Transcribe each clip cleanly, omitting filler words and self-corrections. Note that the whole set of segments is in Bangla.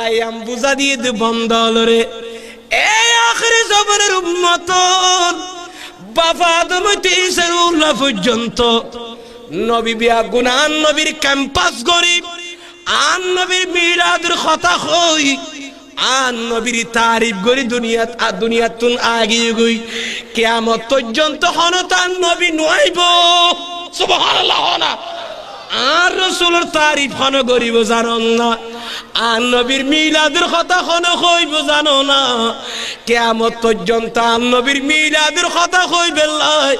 আয়াম বুঝা দিয়ে দে বন্ধ হলো রে। এই আখিরি জমানার উম্মত বাবা আদম হইতে ঈসা রুহুল্লাহ পর্যন্ত নবী বিয়া গুনান নবীর ক্যাম্পাস গরিব আন নবীর মিলাদের কথা কই আন নবীর তারিফ করি দুনিয়াতুন আগিয়ে গই কিয়ামত পর্যন্ত হনতান নবী নইব সুবহানাল্লাহ না আর রাসূলের তারিফ হন গরিব জানেন না আর নবীর মিলাদের কথা হন কইব জানো না কিয়ামত পর্যন্ত আর নবীর মিলাদের কথা কইবেন লাই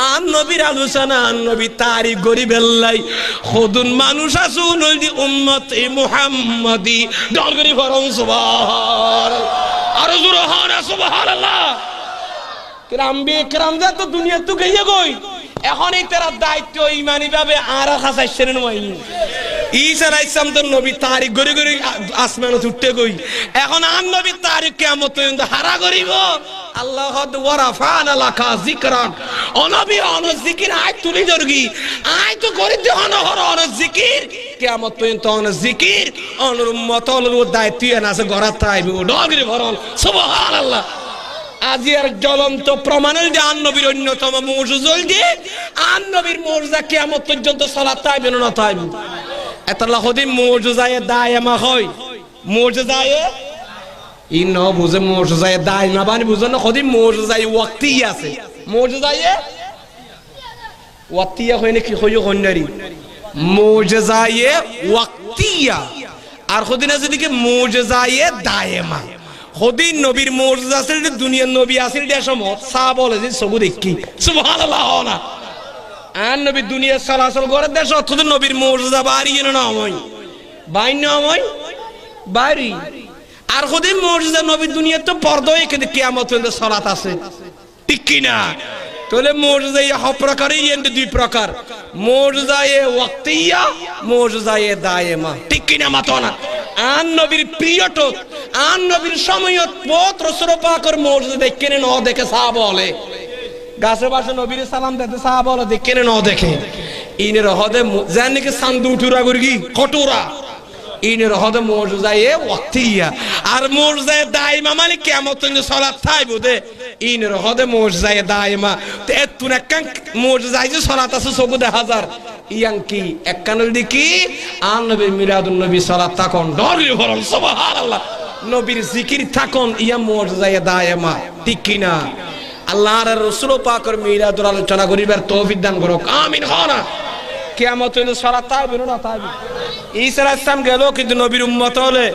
আর নবীর আলোচনা আর নবী তারিফ করিবেন লাই খুদুন মানুষ আসুন ওই উম্মতে মুহাম্মাদি দর করি ফরম সুবহানাল্লাহ আর জোরে হন সুবহানাল্লাহ কিরাম যা তো দুনিয়া তো গইয়ে গই এখন এই তার দায়িত্ব ইমানি ভাবে আর খাসাইছেন নয় ঈসা আলাইহিস সালাম তো নবী তারিখ গরি গরি আসমানে উঠতে গই এখন আন নবী তারিখ কিয়ামত পর্যন্ত হারা করিব আল্লাহ ওয়া রাফা'না লাকা যিকরাক ও নবী অন জিকির আয় তুলি দরগি আয় তো করি দে অন জিকির কিয়ামত পর্যন্ত অন জিকির অন উম্মত অন দায়িত্ব আছে গরাত আইব ডগরি ভরল সুবহানাল্লাহ আজিয়ার জ্বলন্ত প্রমাণের যে আন নবীর অন্যতম মুজিজা যে আন নবীর মুজিজা কিয়ামত পর্যন্ত সালাত তাইবে না তাইবে এতলা হদি মুজিজায়ে দায়মা হয় মুজিজায়ে ইন বুঝে মুজিজায়ে দায়মা বানি বুঝো না হদি মুজিজায়ে ওয়াক্তি আছে মুজিজায়ে ওয়াক্তিয়া হয় নাকি হইও হন্নারি মুজিজায়ে ওয়াক্তিয়া আর হদি না যদি কি মুজিজায়ে দায়মা হদিন নবীর মুজিজা আছে দুনিয়ার নবী আসিল দেশ মত সা বলে যে সবু দেখি সুবহানাল্লাহ না আর নবী দুনিয়া চলাচল করে দেশ অথচ নবীর মুজিজা বাড়ি না হয় বাইন হয় বাড়ি আর হদিন মুজিজা নবীর দুনিয়া তো পর্দা এখানে কিয়ামত পর্যন্ত সালাত আছে ঠিক কি না তাহলে মুজিজা এই প্রকারই এন্ড দুই প্রকার মুজিজায়ে ওয়াক্তিয়া মুজিজায়ে দায়মা ঠিক কি না মাতো না আন নবীর পিরিয়ড আন নবীর সময়ত বহুত রাসূল পাকের মুজিজা দেখেন না দেখে সাহাবা বলে গাছে বাসে নবীর সালাম দিতে সাহাবা বলে দেখেন না দেখে ইনের হদে জানি কি সান্দু উঠুরা গরগি কটুরা ইনের হদে মুজিজায়ে ওয়াক্তিয়া আর মুজিজায়ে দায়মা মানে কিয়ামত পর্যন্ত সালাত থাইবো দে ইনের হদে মুজিজায়ে দায়মা তে তুনা কান মুজিজায়ে যে সালাত আছে সবু 1000 ইয়াং কি এককানের দিকি আন নবীর মিলাদুন নবী সালাত তাকন ডরি ফরম সুবহানাল্লাহ নবীর জিকির থাকুন ইয়া মুজিজায়ে দায়মা ঠিক কি না আল্লাহর রাসূল পাকের মিলাদুর আলোচনা করিবার তৌফিক দান করুক আমিন খানা কিয়ামত পর্যন্ত সালাত তাইবে না তাইবে ঈসা আলাইহিস সালাম গেল কিন্তু নবীর উম্মত হলে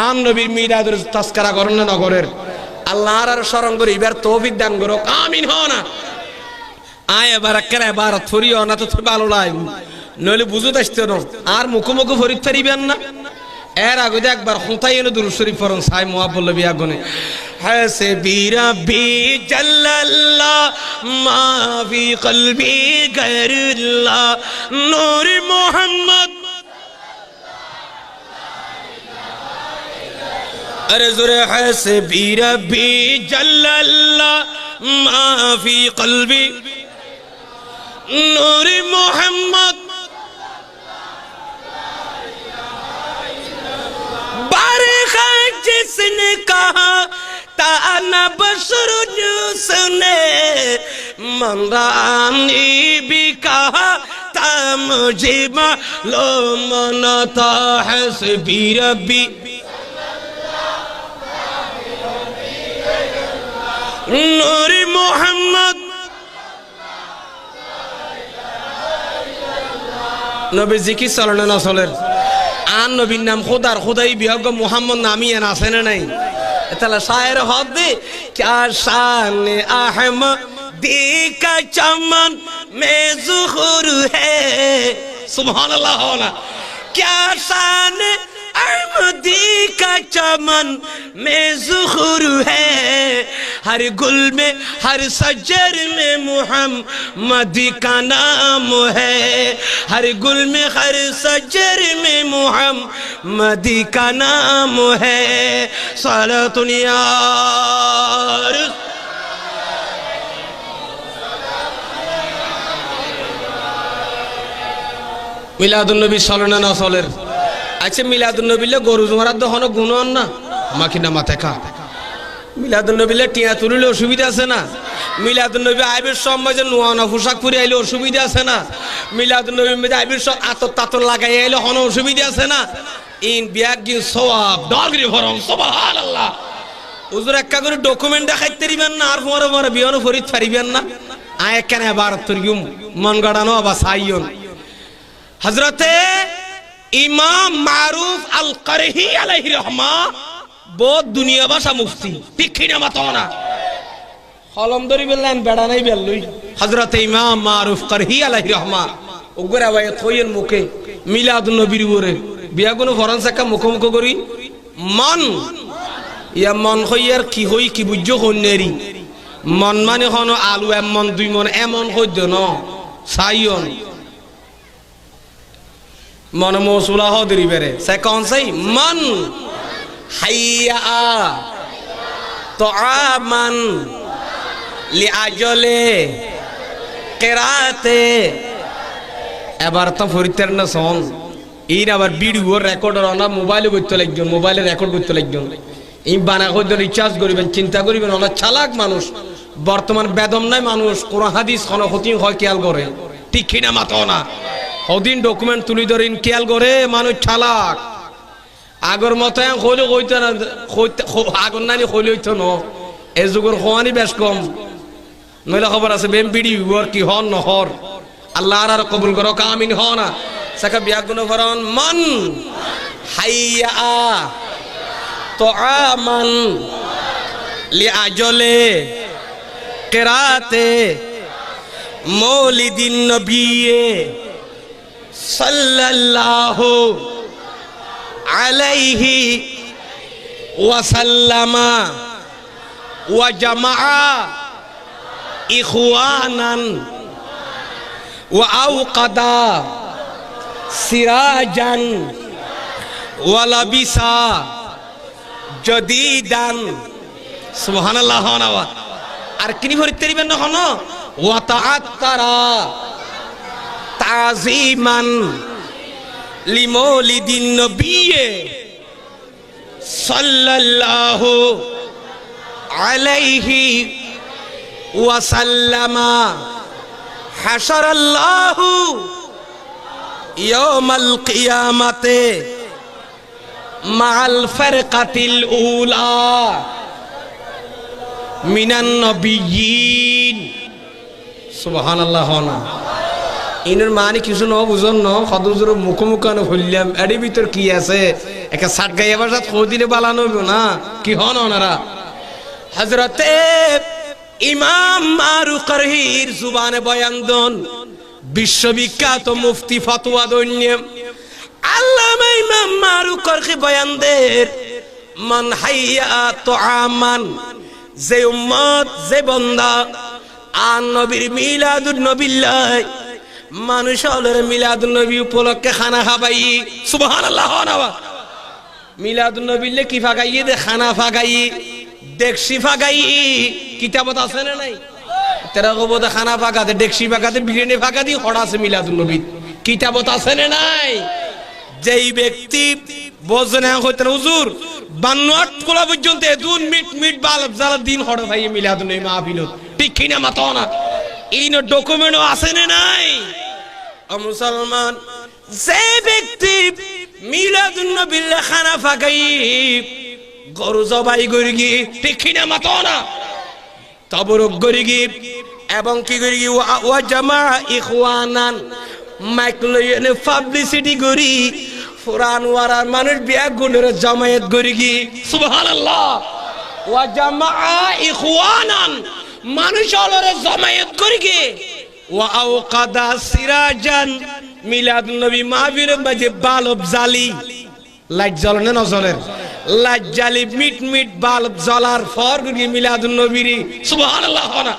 আন নবীর মিলাদুর তাসকারা করেন না নগরের আল্লাহর স্মরণ করিবার তৌফিক দান করুক আমিন খানা আয় বারাকারে বারাত ফরিও না তো ভালো লাগবে নইলে বুঝতে আসতে না আর মুখোমুখি ফরিদ পারিবেন না এর আগে একবার হুতাই এনে দুরূদ শরীফ পড়ুন সাই মুআব্বল বিয়া গনে হাসবি রাব্বি জাল্লাল্লাহ মা ফি কলবি গায়রুল্লাহ নূর মুহাম্মদ আরে জোরে হাসবি রাব্বি জাল্লাল্লাহ মা ফি কলবি নূর মুহাম্মদ बारखा जिसने कहा ताना बशर सुने मंदानी भी कहा ता मुझे मालूम न था हस्बी रब्बी नूर मोहम्मद नबी जिकी सल्लल्लाहु अलैहि वसल्लम आन नबीर नाम खुदार खुदाई बिहग मुहम्मद नामी है ना सेने नहीं तला शायर हद दे क्या शान अहमदी का चमन में ज़ुहूर है सुभान अल्लाह होना क्या शान अहमदी का चमन में ज़ुहूर है हर गुल में हर सजर में मुहम्मदी का नाम है हर गुल में हर सजर में मुहम्मदी का नाम है सलातुन या मिलादुन नबी सल्लल्लाहु अलैहि वसल्लम আচ্ছা মিলাদুন নবীলে গরু জমারার দহন গুণ না মাখি না মাথা খা মিলাদুন নবীলে টিয়া তুলিলে অসুবিধা আছে না মিলাদুন নবী আইবের সময় যে নোয়ানা পোশাক পরে আইলে অসুবিধা আছে না মিলাদুন নবী মধ্যে আইবের সব আতর তাতর লাগাই আইলে হন অসুবিধা আছে না ইন বিয়াক গিন সওয়াব ডগরি ভরম সুবহানাল্লাহ হুজুর একটা করে ডকুমেন্ট দেখাইতে দিবেন না আর পরে পরে বিয়ানো ফরিদ পারিবেন না আয় কেন আবার তরগুম মন গড়ানো বা সাইয়ন হযরতে ইমাম মারুফ আল কারহি আলাইহি রহমা বহুত দুনিয়া ভাষা মুফতি ঠিক না মাতনা কলম ধরি বললেন বেড়া নাই বেললই হযরতে ইমাম মারুফ কারহি আলাইহি রহমা ওগরা ওয়াই থইয়ের মুখে মিলাদুন নবীর উপরে বিয়া কোনো ফরানসাকা মুখোমুখ করি মন ইয়া মন হইয়ার কি হই কি বুঝ্য হন্নেরি মন মানে হন আলু এমন দুই মন এমন হইদ ন সাইয়ন মন মৌসুলা হদরি বেরে সে কোন সেই মন হাইয়া তুআমান লিআজলে কিরাতে এবার তো ফরিতের না সং ইন আবার ভিডিও রেকর্ডার না মোবাইলে করতে লাগজন মোবাইলে রেকর্ড করতে লাগজন এই বানা কইতে রিচার্জ করিবেন চিন্তা করিবেন অনেক চালাক মানুষ বর্তমান বেদম নাই মানুষ কোরআন হাদিস কোন হতিং হয় খেয়াল করে ঠিক কিনা মাতো না হদিন ডকুমেন্ট তুলি ধরিন খেয়াল করে মানুষ চালাক আগর মতো হইলে কইতো না আগর নানি হইলে হইতো না এই যুগের হওয়ানি বেশ কম নইলে খবর আছে বেম ভিডিও কি হন নহর আল্লাহ আর কবুল করো কামিন হ না সাকা বিয়াগুন ফরন মন হাইয়া তুআমান লিআজলে কিরাতে মৌলিদিন নবী সাল্লাল্লাহু আলাইহি ওয়াসাল্লামা ওয়া জামাআ ইখওয়ানান ওয়া আওকাদা সিরাজান ওয়া লাবিসা জদীদান সুবহানাল্লাহ নাওয়া আর কিনি ভরিতে দিবেন না হন ওয়া তাআত্তারা তাযীমান লিমাউলিদিন নবী সাল্লাল্লাহু আলাইহি ওয়া সাল্লামা হাশারাল্লাহু ইয়াউমাল কিয়ামাতে মাআল ফারকাতিল উলা মিনান নবিয়্যিন সুবহানাল্লাহ না ইনের মানে কিছু ন বুঝন ন খদুজুর মুখমুখানো হইলাম এর ভিতর কি আছে একা সাত গাইয়া ভাষাত খদিলে বালানো হইব না কি হন ওনারা হযরতে ইমাম মারুফ কারহির জুবানে বয়ান দন বিশ্ববিখ্যাত মুফতি ফতোয়া দন্যে আল্লামা ইমাম মারুফ কারহি বয়ান দের মান হাইয়া তুআমান যে উম্মত যে বান্দা আন নবীর মিলাদুন নবিল্লাহ মানুষ হলের মিলাদুন নবী উপলক্ষে খানা খাবাই সুবহানাল্লাহ নাওয়া মিলাদুন নবিল্লে কি ফাগাইয়ে দে খানা ফাগাই ডেকসি ফাগাই কিতাবত আছে না নাই তেরা কবতে খানা ফাগাতে ডেকসি ফাগাতে বিরিয়ানি ফাগাতি হড়া আছে মিলাদুন নবী কিতাবত আছে না নাই যেই ব্যক্তি বজনে হইতেন হুজুর 52 কোলা পর্যন্ত দুন মিট বালব জালা দিন হড়া ভাই মিলাদুন নবী মাহফিলত ঠিক কিনা মাতো না ইনো ডকুমেন্ট আছে না নাই ও মুসলমান যে ব্যক্তি মিলাদুন নবীর খানা ফাগাই গরু জবাই করি ঠিক কিনা মাতো না তবরুক করি এবং কি করি ওয়া জামা ইখওয়ানান মাইক লইনে পাবলিসিটি করি ফুরান ওয়ারা মানুষ বিয়া গুণের জামায়াত করি সুবহানাল্লাহ ওয়া জামা ইখওয়ানান মানুষ হলরে জামায়াত করি ওয়া আওকাদা সিরাজান মিলাদুন নবী মাহফিলের মাঝে বালব জালি লাইট জ্বলে না জ্বলের লাইট জালি মিট বালব জ্বলার পর গিয়ে মিলাদুন নবীর সুবহানাল্লাহ না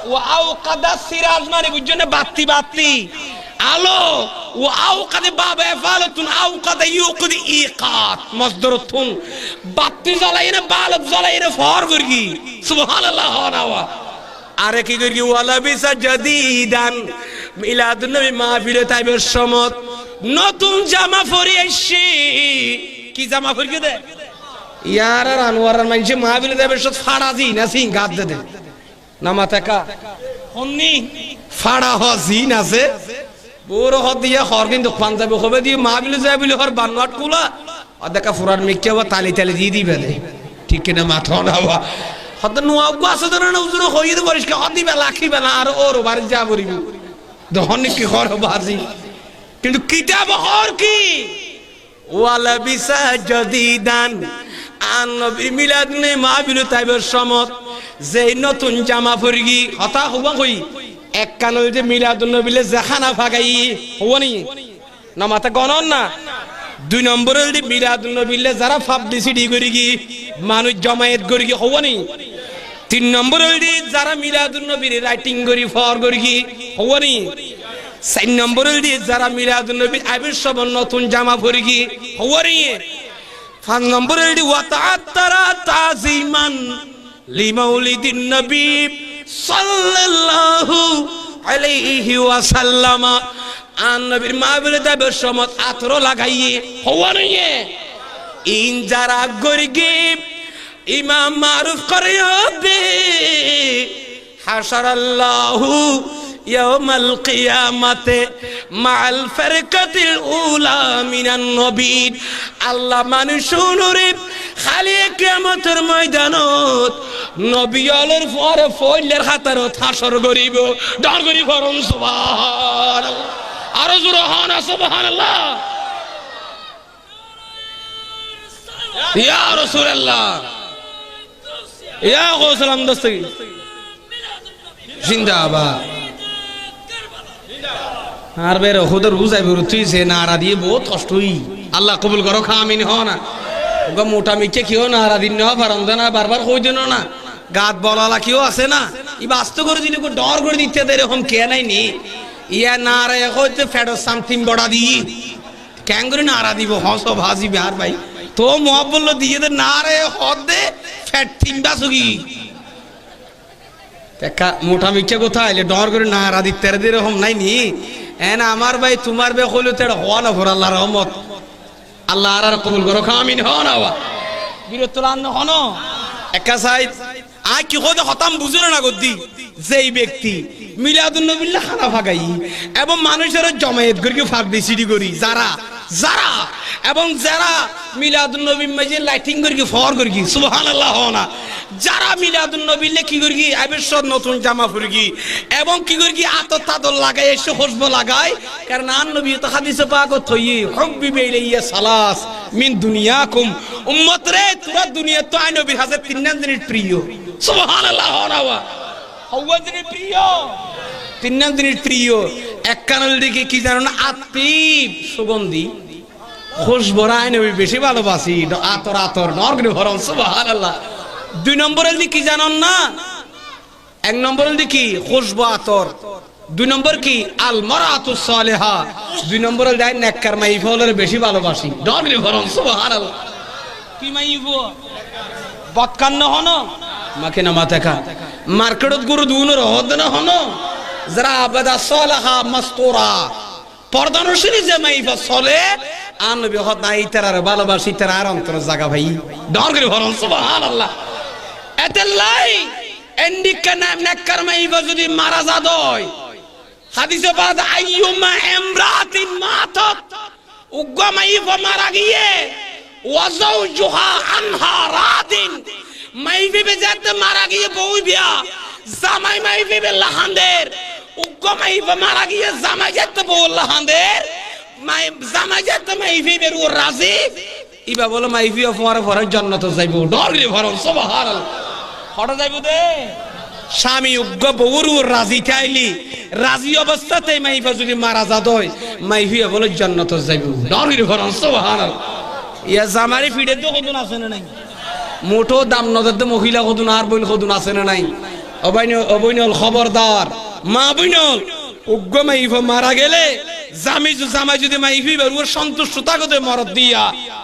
ওয়া আওকাদা সিরাজ মানে বুঝছেন বাতি আলো ওয়া আওকাদা বাবা ফালাতুন আওকাদা ইউকদি ইকাত মসদরতুন বাতি জ্বলাই না বালব জ্বলাই না পর গিয়ে সুবহানাল্লাহ না আরে কি করি ওয়ালা বিসা জাদিদান মিলাদুন নবী মাহফিলে তাইবের সমত নতুন জামা পরে এসে কি জামা পরে দে ইয়ার আর আনোয়ার মাইছে মাহবিল দেবে সব ফাড়া জি না সিং গাদ দে না মাথাকা হন্নি ফাড়া হ জিন আছে বড় হ দিয়া হর কিন্তু পাঞ্জাবি হবে দিয়ে মাহবিল যায় বলে হর বানওয়াট কুলা আর দেখা ফুরার মিকে বা তালি তালি দিয়ে দিবে দে ঠিক কিনা মাথা না বা হত নোয়া আছে ধরে না উজুর হইয়ে দে বরিস কে দিবে লাখি বেলা আর ওর বাড়ি যা বরিব দহনি কি হর বাজি কিন্তু কিতাব হর কি ওয়ালা বিসা জদিদান আন নবী মিলাদ নে মাহবিল তাইবের সমত যে নতুন জামা পরগি হতা হবা কই এক কানল যে মিলাদুন নবীলে জাখানা ফাগাই হওনি না মাথা গণন না দুই নম্বরে যে মিলাদুন নবীলে যারা পাবলিসিটি করিগি মানুষ জমায়েত করিগি হওনি তিন নম্বরে যে যারা মিলাদুন নবীর রাইটিং করি ফর করিগি হওনি চার নম্বরে যে যারা মিলাদুন নবীর আবির্ভাব নতুন জামা পরগি হওনি পাঁচ নম্বরে যে ওয়াতাআত্তারা তাজিমান লিমাউলিদিন নবী সাল্লাল্লাহু আলাইহি ওয়াসাল্লাম আন নবীর মাহবিলে দাবের সমত আতর লাগাইয়ে হওয়ানিয়ে ইন যারা গরিব ইমাম মারুফ করে হবে হাশারাল্লাহু ইয়াউমাল কিয়ামাতে মাআল ফারকাতিল উলা মিনান নবীন আল্লাহ মানুষুনুরে খালি কিয়ামতের ময়দানত নবিয়লের পরে ফইলের খাতারত হাসর করিব ডর করি ফরম সুবহানাল্লাহ আর জোরে হন সুবহানাল্লাহ ইয়া রাসূলুল্লাহ ইয়া গোসলাম দস্তগি জিন্দাবাদ আর বের খুদের রোজাই বেরুতুই সে নারা দিয়ে বহুত কষ্ট হই আল্লাহ কবুল করো খামিন হ না ওগা মোটা মিকে কিও নারা দিন না পারন্দ না বারবার কই দিন না গাত বলালা কিও আছে না ই বাস্ত করে দিলে কো ডর করে দিতে দে এরকম কে নাই নি ইয়া নারা হইতে ফেডো সামথিং বড়া দি কেন করে নারা দিব হস ভাজি বিহার ভাই তো মোহাব বলল দিয়ে দে নারে হদ দে ফ্যাট তিনবা সুগি দেখা মোটা মিকে কোথায় এলে ডর করে নারা দিতে রে এরকম নাই নি এন আমার ভাই তোমার বে হইলো তেড় হওয়া না ভর আল্লাহর রহমত আল্লাহ আর কবুল করো আমিন হ না ওয়া বিরতলান হন একা সাইদ আ কি হদ হতাম বুঝলো না গদ্দি যেই ব্যক্তি মিলাদুন নবিল্লাহ খানা ফাগাই এবং মানুষের জমায়েত করি ফাগদি সিডি করি যারা যারা এবং যারা মিলাদুন নবী মাঝে লাইটিং করি ফর করি সুবহানাল্লাহ হ না যারা মিলাদুন নবিল্লাহ কি করি আবির্ভাব নতুন জামা পরি এবং কি করি আতর তাদর লাগায় এসে খুশবু লাগায় কারণ আন নবী তো হাদিসে পাক থই হুব্বি বাইলিয়া সালাস মিন দুনিয়াকুম উম্মত রে তোরা দুনিয়া তো আই নবীর হাতে তিন দিনের প্রিয় সুবহানাল্লাহ হ না হাওয়া দিনের প্রিয় তিন দিনের প্রিয় এক কানল দিকে কি জানো না আতিব সুগন্ধি খুশবু আই নবী বেশি ভালোবাসি আতর আতর নরগরে ভরম সুবহানাল্লাহ দুই নম্বরের দিকে কি জানেন না এক নম্বরের দিকে কি খুশবু আতর দুই নম্বর কি আল মারাতুস সালিহা দুই নম্বরের দেয় নেককার মাইফলের বেশি ভালোবাসি নরগরে ভরম সুবহানাল্লাহ কি মাইফো বদকান্ন হনো মাকে না মাথাকা মার্কেটত গুরু দুনের হদ না হনো যারা আবাদা সালাহা মাস্তুরা পর্দানুশীলী যে মাইফা চলে আন নবী হদ নাই তার ভালোবাসি তার আর অন্তর জায়গা ভাই ডর করে ভরম সুবহানাল্লাহ এতেলাই এন্ডিকা নাম নেককার মাইফা যদি মারা যাদয় হাদিসে বাদ আইয়ুমা ইমরাতিন মাতাত উগ্গা মাইফা মারা গিয়ে ওয়াজাউজুহা আনহা রাদিন মাইফি বেজাতে মারা গিয়ে বউ বিয়া জামাই মাইফি বে লাহানদের উগ্গা মাইফা মারা গিয়ে জামাই যেতে বউ লাহানদের জামাই যেতে মাইফি বে রু রাজি ইবা বলে মাইফি অফমার পরে জান্নাত যাইবো ডর রে ভরম সুবহানাল্লাহ হড় যাইবো দে স্বামী উগ্গা বউর রাজি চাইলি রাজি অবস্থাতে মাইফা যদি মারা যাদয় মাইফি বলে জান্নাত যাইবো ডর রে ভরম সুবহানাল্লাহ ইয়া জামারি ফিডে তো কদুন আছে না নাই মোটো দাম নদতে মহিলা কদুন আর বইন কদুন আছে না নাই অবৈনল খবরদার মা বইনল উগ্র মাইফা মারা গেলে জামাই যদি মাইফি বের সন্তুষ্টতা গতে মরদ দিয়া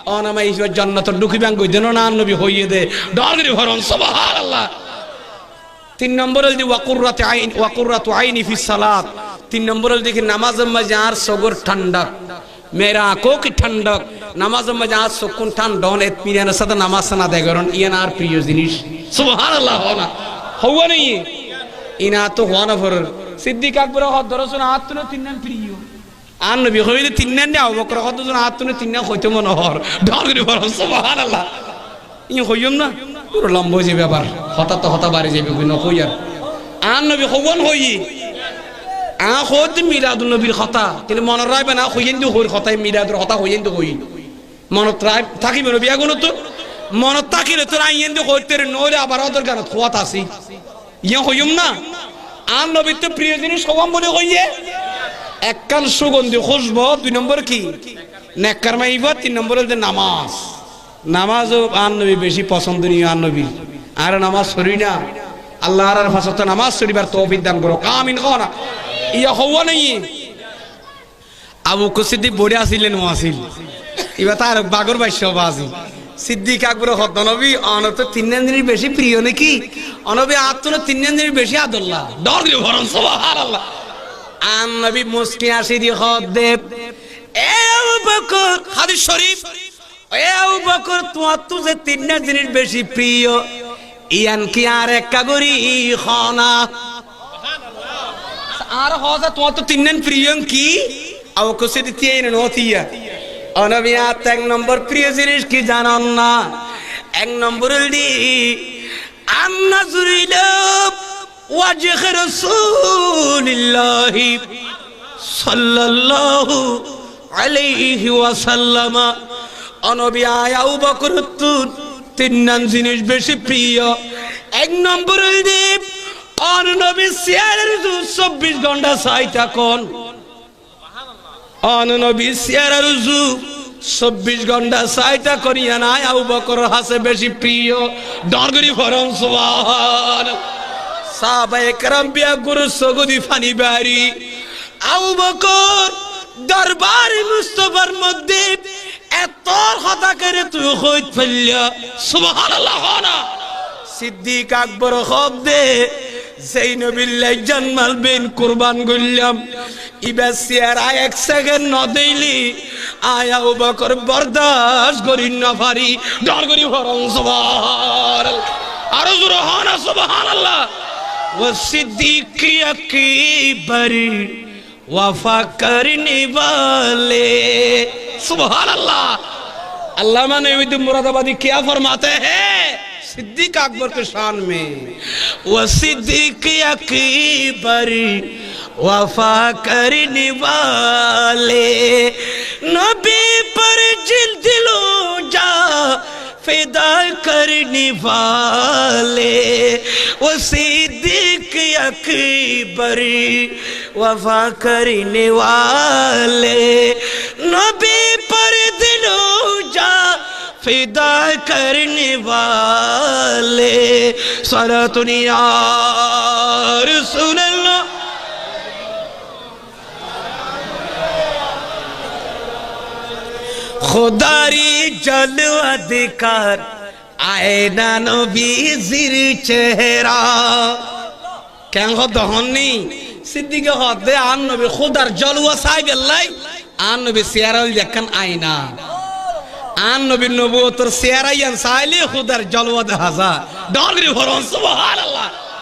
অনা মাইফা জান্নাতের ঢুকিবাং কই দেন না নবী হইয়ে দে ডরগরি ভরন সুবহানাল্লাহ তিন নম্বরে দি ওয়াকুররাতু আইনি ফি সালাত তিন নম্বরে দেখি নামাজের মাঝে আর সগর ঠান্ডা मेरा आंखों की ठंडक नामाज में जहाँ सुकून ठंड होने इत्मीनान के साथ नमाज सना दे करो ये नार प्रिय जिनिस सुभान अल्लाह होना हुआ नहीं है इना तो हुआ ना फिर सिद्दीक अकबर हाथ दरअसल हाथ तूने तीन प्रिय आन नबी खोई तीन ने आओ बकर हाथ दरअसल हाथ तूने तीन खोते मनोहर डालगरी पर सुभान अल्लाह ये खोयम ना पूरा लंबो जी व्यापार होता बारी जी भी न खोयर आन नबी खोवन होई आ खोद मिलादुन नबीर खता कि मन राय बना खोयें दो खोर खता मिलादुर खता खोयें दो खोई मन राय थाकी मेरे बिया गुनो तो मन ताकी रे तो आयें दो खोर तेरे नोरे आबार अदर गाना खोता सी ये खोयम ना आन नबी तो प्रिय जिनिस खोवन बोले खोये एक कान सुगंधि खुशबू दुई नंबर की नेकर में इबादत तीन नंबर है नमाज नमाज आन नबी बेशी पसंद नहीं आन नबी आरे नमाज सरी ना अल्लाह आरे फसत नमाज सरी बार तौफीक दान करो कामिन खाना ये हुआ नहीं अबू को सिद्दीक बोड़े आसिलें वासिल इबार तार बागर बाइशो बाजी सिद्दीक अकबर हद नबी आन तो तीन दिन बेशी प्रिय ने की अनबी आत्तो ने तीन दिन बेशी आदल्ला डर दियो भरन सुभान अल्लाह आन नबी मुस्की आसिदी हद दे ए अबू बकर हदीस शरीफ ए अबू बकर तू जे तीन दिन बेशी प्रिय ইয়ান কি আর এক কাগরি খানা আর হযা তোমার তো তিন দিন প্রিয়ং কি আও কোসে দিতে এনে নতিয়া অনবিয়াত এক নম্বর প্রিয় জিনিস কি জানান না এক নম্বর দি আন্নাজুরিল ওয়াজহ রাসূলিল্লাহ সাল্লাল্লাহু আলাইহি ওয়াসাল্লাম অনবি আবু বকর तीन जिनिस बेशी प्रिय एक नम्बर और नबी सियार 24 घंटा साइता कौन और नबी सियार 24 घंटा साइता करिया ना अबू बकर हासे बेशी प्रिय डरगरी फरम सुभान साहबाए करम बिया गुरु सगुदी फानी बारी अबू बकर दरबार मुस्तफार मध्य এতর কথা করে তুই কইত ফেললা সুবহানাল্লাহ না সিদ্দিক আকবর খব দে জৈনবিল্লাহ জন্মাল বিন কুরবান গল্লাম ইবাসিয়ার এক সেকেন্ড ন দেইলি আয়া আবু বকর বরদাশত করি না পারি ডর করি ফরম সুবহানাল্লাহ আর জোরে হনা সুবহানাল্লাহ ও সিদ্দিক আকবর वफा करने वाले सुभान अल्लाह अल्लामा नईमुद्दीन मुरादाबादी क्या फरमाते हैं सिद्दीक अकबर के शान में वो सिद्दीक अकबर वफा करने वाले नबी पर दिलो जा फिदा करने वाले वो सिद्दीक अकबर वफा करने वाले नबी पर दिलो जा फिदा करने वाले सलातुन या रसूल अल्लाह खुदारी जलवा दिकार आए ना नबीजिर चेहरा क्या हो दहनी सिद्दीक हदे आन नबी खुदार जलवा साहिब अल्लाह आन नबी सियाराल जखन आईना आन नबी नबुवतर सियारायान साइले खुदार जलवा दहाजा डरगरी फरमान सुभान अल्लाह